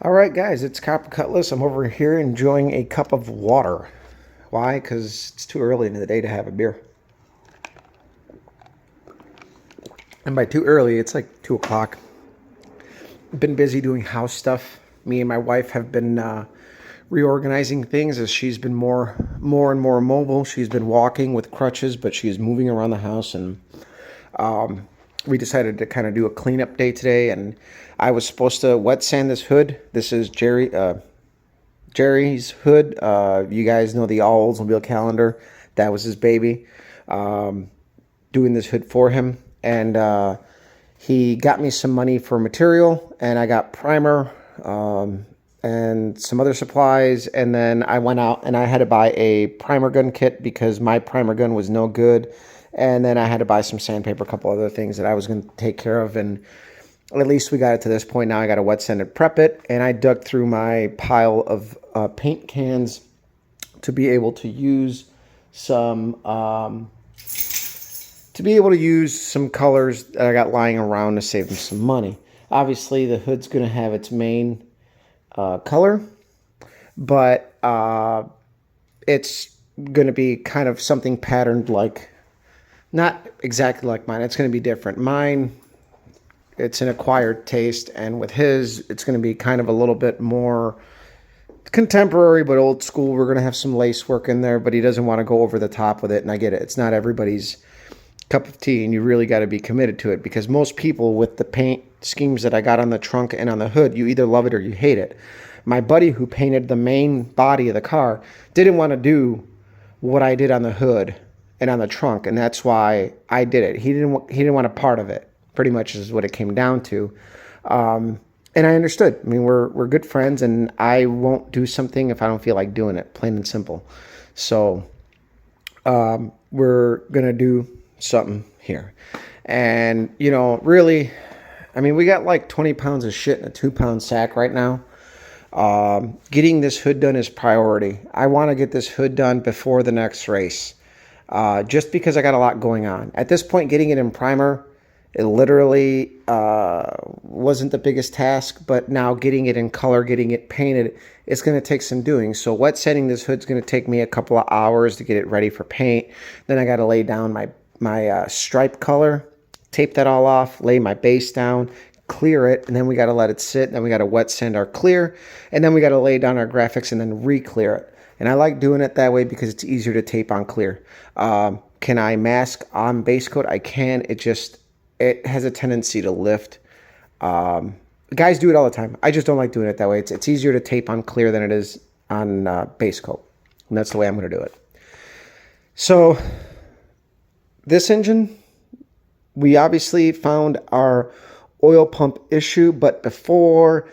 All right, guys, it's Copper Cutlass. I'm over here enjoying a cup of water. Why? Because it's too early in the day to have a beer. And by too early, it's like 2 o'clock. Been busy doing house stuff. Me and my wife have been reorganizing things as she's been more and more mobile. She's been walking with crutches, but she's moving around the house, and we decided to kind of do a cleanup day today. And I was supposed to wet sand this hood. This is Jerry's hood. You guys know the All Oldsmobile calendar. That was his baby. Doing this hood for him. And he got me some money for material, and I got primer and some other supplies. And then I went out and I had to buy a primer gun kit because my primer gun was no good. And then I had to buy some sandpaper, a couple other things that I was going to take care of. And at least we got it to this point. Now I got to wet sand and prep it. And I dug through my pile of paint cans to be able to use some colors that I got lying around to save them some money. Obviously, the hood's going to have its main color, but it's going to be kind of something patterned like, not exactly like mine. It's going to be different. Mine, it's an acquired taste, and with his, it's going to be kind of a little bit more contemporary but old school. We're going to have some lace work in there, but he doesn't want to go over the top with it, and I get it. It's not everybody's cup of tea, and you really got to be committed to it, because most people with the paint schemes that I got on the trunk and on the hood, you either love it or you hate it. My buddy who painted the main body of the car didn't want to do what I did on the hood and on the trunk, and that's why I did it. He didn't want a part of it. Pretty much is what it came down to. And I understood. I mean, we're good friends, and I won't do something if I don't feel like doing it, plain and simple. So we're gonna do something here. And really, I mean, we got like 20 pounds of shit in a 2-pound sack right now. Getting this hood done is priority. I want to get this hood done before the next race, just because I got a lot going on at this point. Getting it in primer, it literally wasn't the biggest task, but now getting it in color, getting it painted, it's going to take some doing. So wet sanding this hood's going to take me a couple of hours to get it ready for paint. Then I got to lay down my stripe color, tape that all off, lay my base down, clear it, and then we got to let it sit. Then we got to wet sand our clear, and then we got to lay down our graphics and then re-clear it. And I like doing it that way because it's easier to tape on clear. Can I mask on base coat? I can. It has a tendency to lift. Guys do it all the time. I just don't like doing it that way. It's easier to tape on clear than it is on base coat. And that's the way I'm going to do it. So this engine, we obviously found our oil pump issue, but before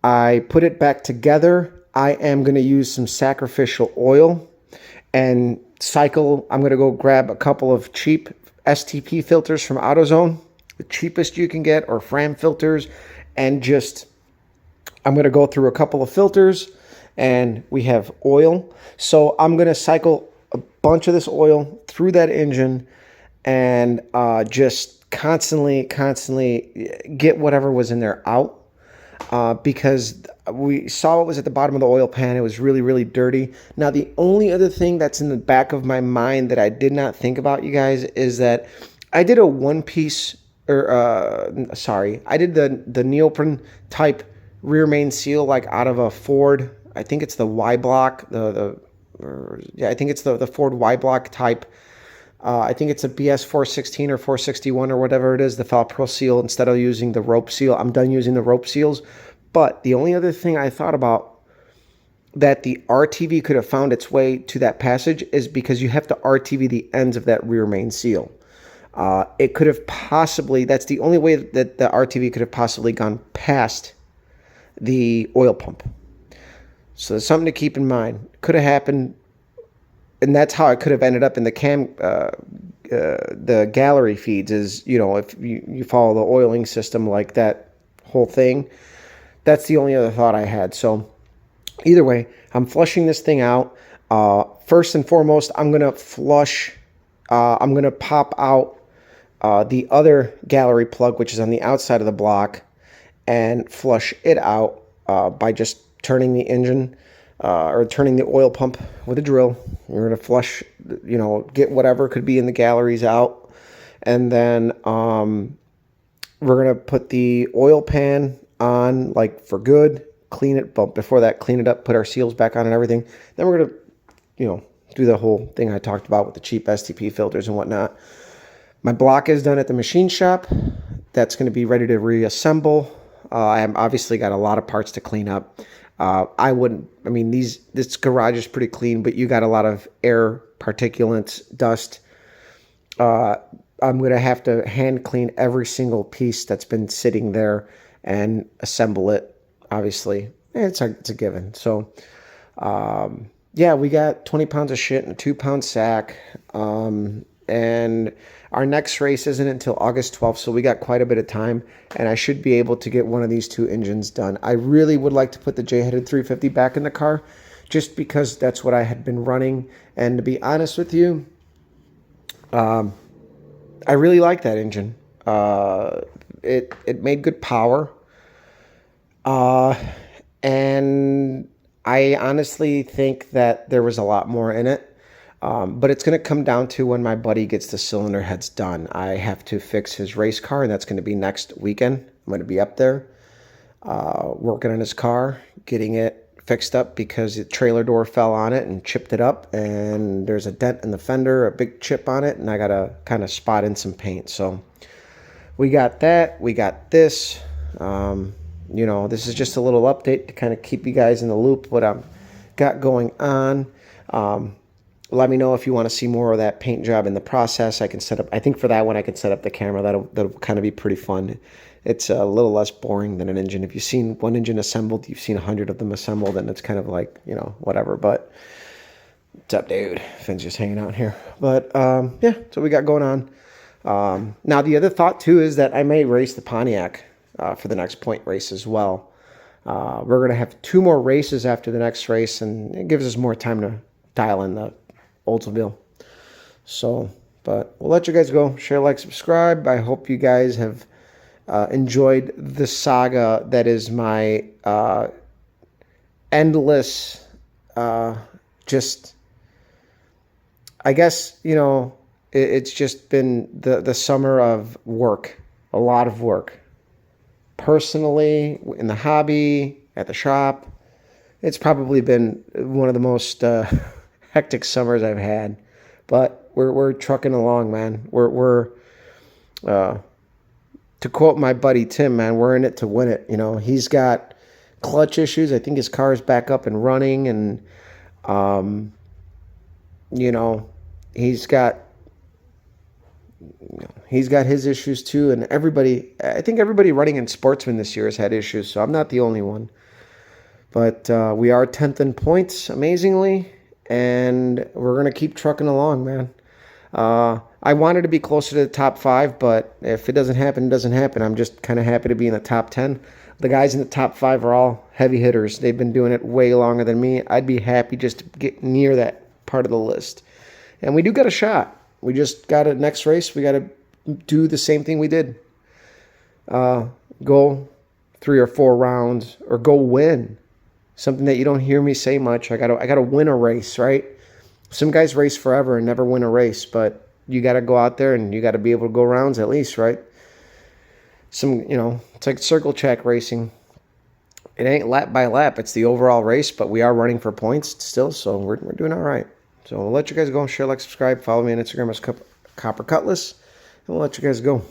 I put it back together, I am going to use some sacrificial oil and cycle. I'm going to go grab a couple of cheap STP filters from AutoZone, the cheapest you can get, or Fram filters, and I'm going to go through a couple of filters, and we have oil. So I'm going to cycle a bunch of this oil through that engine and just constantly get whatever was in there out, because we saw what was at the bottom of the oil pan. It was really, really dirty. Now, the only other thing that's in the back of my mind that I did not think about, you guys, is that I did a one-piece, I did the neoprene type rear main seal, like out of a Ford. I think it's the Y block. I think it's the Ford Y block type. I think it's a BS 416 or 461 or whatever it is, the Falpro seal, instead of using the rope seal. I'm done using the rope seals. But the only other thing I thought about that the RTV could have found its way to that passage is because you have to RTV the ends of that rear main seal. It could have possibly, that's the only way that the RTV could have possibly gone past the oil pump. So there's something to keep in mind. Could have happened, and that's how it could have ended up in the gallery feeds, is, if you follow the oiling system like that whole thing. That's the only other thought I had. So either way, I'm flushing this thing out. First and foremost, I'm going to pop out the other gallery plug, which is on the outside of the block, and flush it out. by just turning the engine or turning the oil pump with a drill. We're going to flush, get whatever could be in the galleries out. And then we're going to put the oil pan on, like, for good, clean it. But before that, clean it up, put our seals back on and everything. Then we're going to, do the whole thing I talked about with the cheap STP filters and whatnot. My block is done at the machine shop. That's going to be ready to reassemble. I have obviously got a lot of parts to clean up. This garage is pretty clean, but you got a lot of air, particulates, dust. I'm going to have to hand clean every single piece that's been sitting there and assemble it, obviously. It's a given. So, we got 20 pounds of shit in a 2-pound sack. And our next race isn't until August 12th, so we got quite a bit of time, and I should be able to get one of these 2 engines done. I really would like to put the J-headed 350 back in the car, just because that's what I had been running. And to be honest with you, I really like that engine. It made good power, and I honestly think that there was a lot more in it. But it's going to come down to when my buddy gets the cylinder heads done. I have to fix his race car, and that's going to be next weekend. I'm going to be up there working on his car, getting it fixed up because the trailer door fell on it and chipped it up, and there's a dent in the fender, a big chip on it, and I got to kind of spot in some paint. So we got that. We got this. This is just a little update to kind of keep you guys in the loop what I've got going on. Let me know if you want to see more of that paint job in the process. I can set up, I think for that one, I can set up the camera. That'll kind of be pretty fun. It's a little less boring than an engine. If you've seen one engine assembled, you've seen 100 of them assembled, and it's kind of like, whatever. But what's up, dude? Finn's just hanging out here. But, so we got going on. Now, the other thought, too, is that I may race the Pontiac for the next point race as well. We're going to have 2 more races after the next race, and it gives us more time to dial in the Oldsmobile. So, but we'll let you guys go. Share, like, subscribe. I hope you guys have enjoyed the saga that is my endless, I guess, it's just been the summer of work, a lot of work. Personally, in the hobby, at the shop, it's probably been one of the most hectic summers I've had, but we're trucking along, man. We're to quote my buddy Tim, man, we're in it to win it. He's got clutch issues. I think his car is back up and running, and he's got his issues too. And I think everybody running in Sportsman this year has had issues, so I'm not the only one. But we are 10th in points, amazingly. And we're going to keep trucking along, man. I wanted to be closer to the top 5, but if it doesn't happen, it doesn't happen. I'm just kind of happy to be in the top 10. The guys in the top 5 are all heavy hitters. They've been doing it way longer than me. I'd be happy just to get near that part of the list. And we do got a shot. We just got a next race. We got to do the same thing we did. Go 3 or 4 rounds, or go win. Something that you don't hear me say much. I gotta win a race, right? Some guys race forever and never win a race, but you gotta go out there and you gotta be able to go rounds at least, right? It's like circle track racing. It ain't lap by lap. It's the overall race, but we are running for points still, so we're doing all right. So we'll let you guys go. Share, like, subscribe. Follow me on Instagram as Copper Cutlass, and we'll let you guys go.